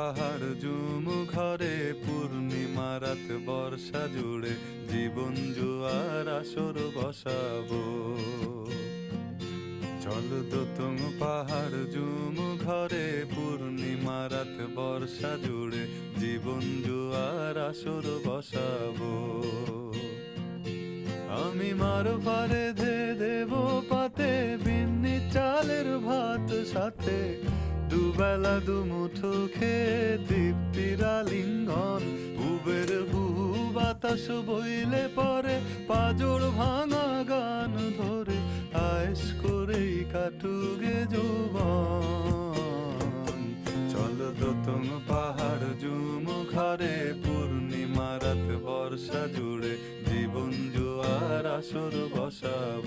পাহাড় জুম ঘরে পূর্ণিমা রাত বর্ষা জুড়ে জীবন জুয়ার আসর বসাবো। চল দোতং পাহাড় জুম ঘরে পূর্ণিমা রাত বর্ষা জুড়ে জীবন জুয়ার আসর বসাবো। আমি মার ফারে ধে দেব পাতে বিন্নি চালের ভাত সাথে দুবেলা দুমুঠো খেয়ে তৃপ্তির আলিঙ্গন। উবের হুহু বাতাস বইলে পরে পাজর ভাঙা গান ধরে আয়েস করেই কাটুগে যৌবন। চল দোতং পাহাড় জুম ঘরে পূর্ণিমা রাত বর্ষা জুড়ে জীবন জুয়ার আসর বসাবো।